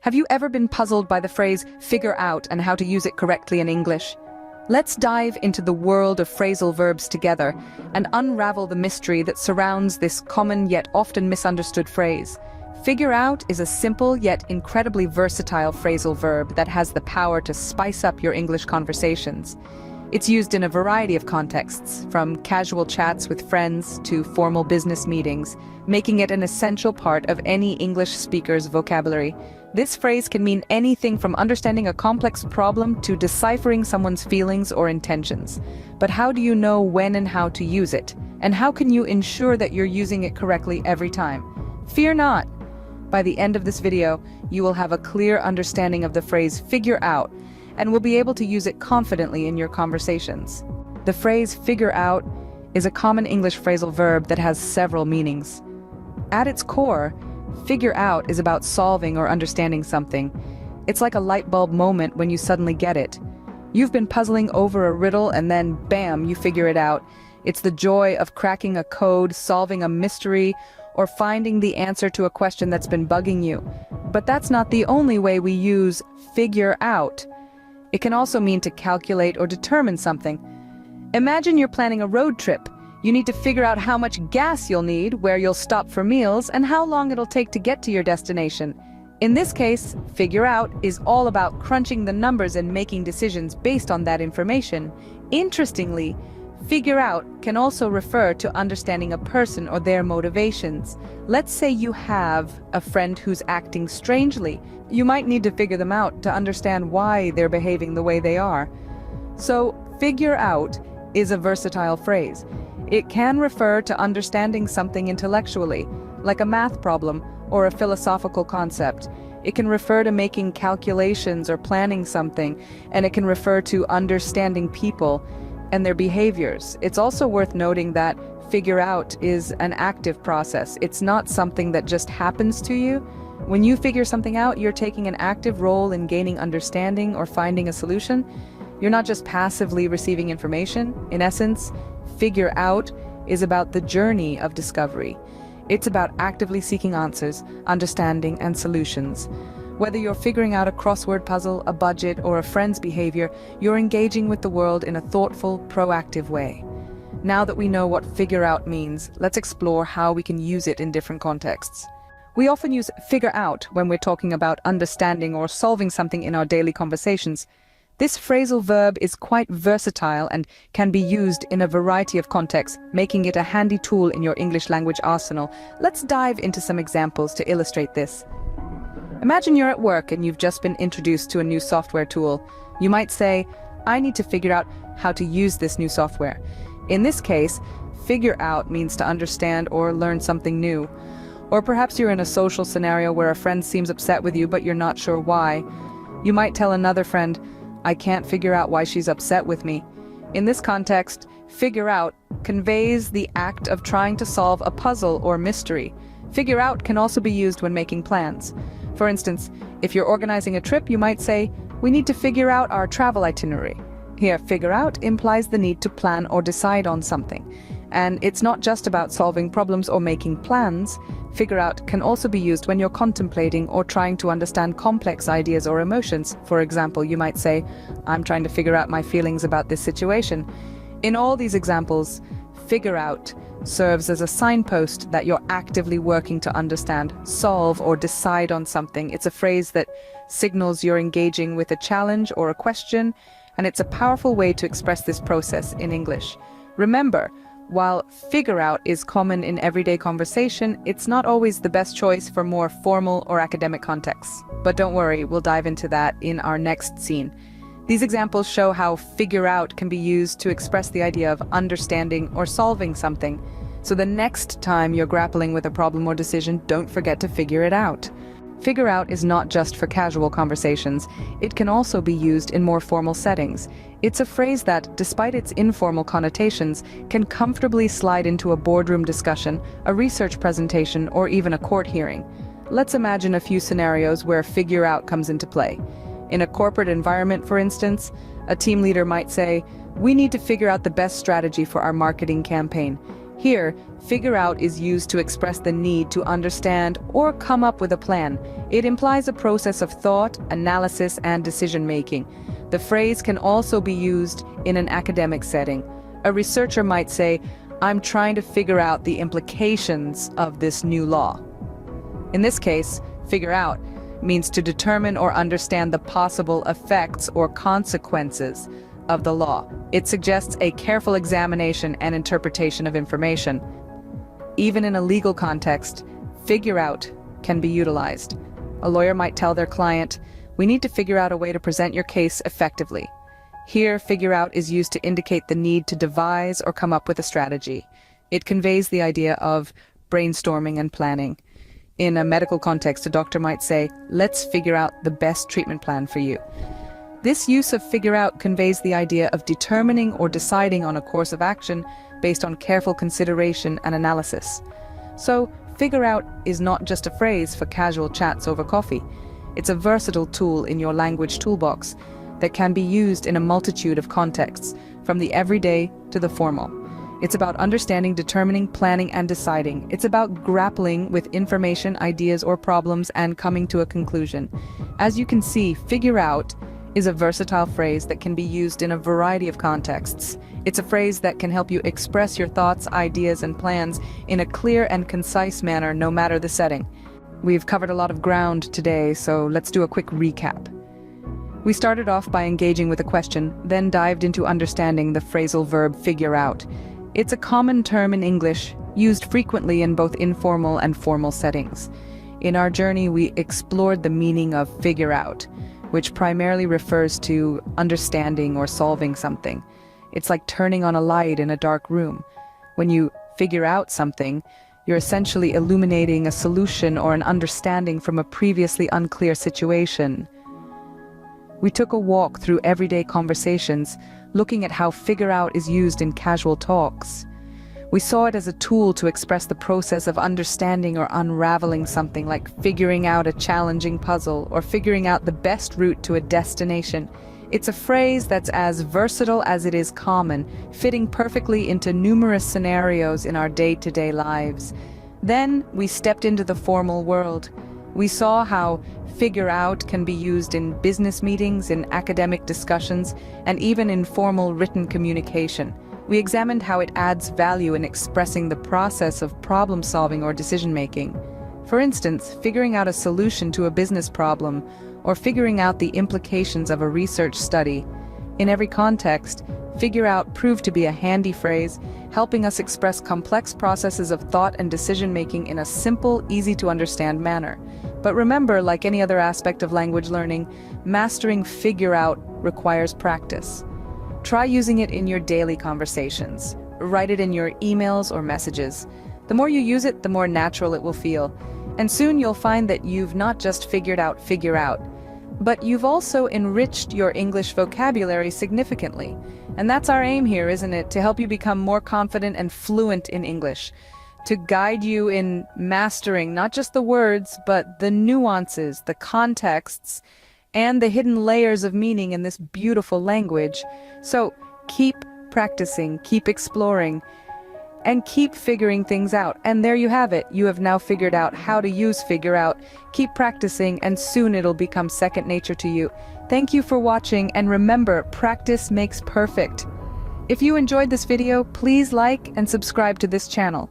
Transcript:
Have you ever been puzzled by the phrase figure out and how to use it correctly in English? Let's dive into the world of phrasal verbs together and unravel the mystery that surrounds this common yet often misunderstood phrase. Figure out is a simple yet incredibly versatile phrasal verb that has the power to spice up your English conversations. It's used in a variety of contexts, from casual chats with friends to formal business meetings, making it an essential part of any English speaker's vocabulary. This phrase can mean anything from understanding a complex problem to deciphering someone's feelings or intentions. But how do you know when and how to use it? And how can you ensure that you're using it correctly every time? Fear not! By the end of this video, you will have a clear understanding of the phrase figure out, and will be able to use it confidently in your conversations. The phrase figure out is a common English phrasal verb that has several meanings. At its core, figure out is about solving or understanding something. It's like a light bulb moment when you suddenly get it. You've been puzzling over a riddle and then bam, you figure it out. It's the joy of cracking a code, solving a mystery, or finding the answer to a question that's been bugging you. But that's not the only way we use figure out. It can also mean to calculate or determine something. Imagine you're planning a road trip. You need to figure out how much gas you'll need, where you'll stop for meals, and how long it'll take to get to your destination. In this case, figure out is all about crunching the numbers and making decisions based on that information. Interestingly, figure out can also refer to understanding a person or their motivations. Let's say you have a friend who's acting strangely. You might need to figure them out to understand why they're behaving the way they are. So, figure out is a versatile phrase. It can refer to understanding something intellectually, like a math problem or a philosophical concept. It can refer to making calculations or planning something, and it can refer to understanding people and their behaviors. It's also worth noting that figure out is an active process. It's not something that just happens to you. When you figure something out, you're taking an active role in gaining understanding or finding a solution. You're not just passively receiving information. In essence, figure out is about the journey of discovery. It's about actively seeking answers, understanding, and solutions. Whether you're figuring out a crossword puzzle, a budget, or a friend's behavior, you're engaging with the world in a thoughtful, proactive way. Now that we know what figure out means, let's explore how we can use it in different contexts. We often use figure out when we're talking about understanding or solving something in our daily conversations. This phrasal verb is quite versatile and can be used in a variety of contexts, making it a handy tool in your English language arsenal. Let's dive into some examples to illustrate this. Imagine you're at work and you've just been introduced to a new software tool. You might say, I need to figure out how to use this new software. In this case, figure out means to understand or learn something new. Or perhaps you're in a social scenario where a friend seems upset with you, but you're not sure why. You might tell another friend, I can't figure out why she's upset with me. In this context, figure out conveys the act of trying to solve a puzzle or mystery. Figure out can also be used when making plans. For instance, if you're organizing a trip, you might say, we need to figure out our travel itinerary. Here, figure out implies the need to plan or decide on something. And it's not just about solving problems or making plans. Figure out can also be used when you're contemplating or trying to understand complex ideas or emotions. For example, you might say, I'm trying to figure out my feelings about this situation. In all these examples, figure out serves as a signpost that you're actively working to understand, solve, or decide on something. It's a phrase that signals you're engaging with a challenge or a question, and it's a powerful way to express this process in English. Remember, while figure out is common in everyday conversation, it's not always the best choice for more formal or academic contexts. But don't worry, we'll dive into that in our next scene. These examples show how figure out can be used to express the idea of understanding or solving something. So the next time you're grappling with a problem or decision, don't forget to figure it out. Figure out is not just for casual conversations. It can also be used in more formal settings. It's a phrase that, despite its informal connotations, can comfortably slide into a boardroom discussion, a research presentation, or even a court hearing. Let's imagine a few scenarios where figure out comes into play. In a corporate environment, for instance, a team leader might say, we need to figure out the best strategy for our marketing campaign. Here, figure out is used to express the need to understand or come up with a plan. It implies a process of thought, analysis, and decision-making. The phrase can also be used in an academic setting. A researcher might say, "I'm trying to figure out the implications of this new law." In this case, figure out means to determine or understand the possible effects or consequences of the law. It suggests a careful examination and interpretation of information. Even in a legal context, figure out can be utilized. A lawyer might tell their client, "We need to figure out a way to present your case effectively." Here, figure out is used to indicate the need to devise or come up with a strategy. It conveys the idea of brainstorming and planning. In a medical context, a doctor might say, "Let's figure out the best treatment plan for you." This use of figure out conveys the idea of determining or deciding on a course of action based on careful consideration and analysis. So, figure out is not just a phrase for casual chats over coffee. It's a versatile tool in your language toolbox that can be used in a multitude of contexts, from the everyday to the formal. It's about understanding, determining, planning, and deciding. It's about grappling with information, ideas, or problems and coming to a conclusion. As you can see, figure out is a versatile phrase that can be used in a variety of contexts. It's a phrase that can help you express your thoughts, ideas, and plans in a clear and concise manner, no matter the setting. We've covered a lot of ground today, so let's do a quick recap. We started off by engaging with a question, then dived into understanding the phrasal verb figure out. It's a common term in English, used frequently in both informal and formal settings. In our journey, we explored the meaning of figure out, which primarily refers to understanding or solving something. It's like turning on a light in a dark room. When you figure out something, you're essentially illuminating a solution or an understanding from a previously unclear situation. We took a walk through everyday conversations, looking at how figure out is used in casual talks. We saw it as a tool to express the process of understanding or unraveling something, like figuring out a challenging puzzle or figuring out the best route to a destination. It's a phrase that's as versatile as it is common, fitting perfectly into numerous scenarios in our day-to-day lives. Then we stepped into the formal world. We saw how figure out can be used in business meetings, in academic discussions, and even in formal written communication. We examined how it adds value in expressing the process of problem-solving or decision-making. For instance, figuring out a solution to a business problem, or figuring out the implications of a research study. In every context, figure out proved to be a handy phrase, helping us express complex processes of thought and decision-making in a simple, easy-to-understand manner. But remember, like any other aspect of language learning, mastering figure out requires practice. Try using it in your daily conversations. Write it in your emails or messages. The more you use it, the more natural it will feel. And soon you'll find that you've not just figured out figure out, but you've also enriched your English vocabulary significantly. And that's our aim here, isn't it? To help you become more confident and fluent in English. To guide you in mastering not just the words, but the nuances, the contexts, and the hidden layers of meaning in this beautiful language. So keep practicing, keep exploring, and keep figuring things out. And there you have it. You have now figured out how to use figure out. Keep practicing, and soon it'll become second nature to you. Thank you for watching, and remember, practice makes perfect. If you enjoyed this video, please like and subscribe to this channel.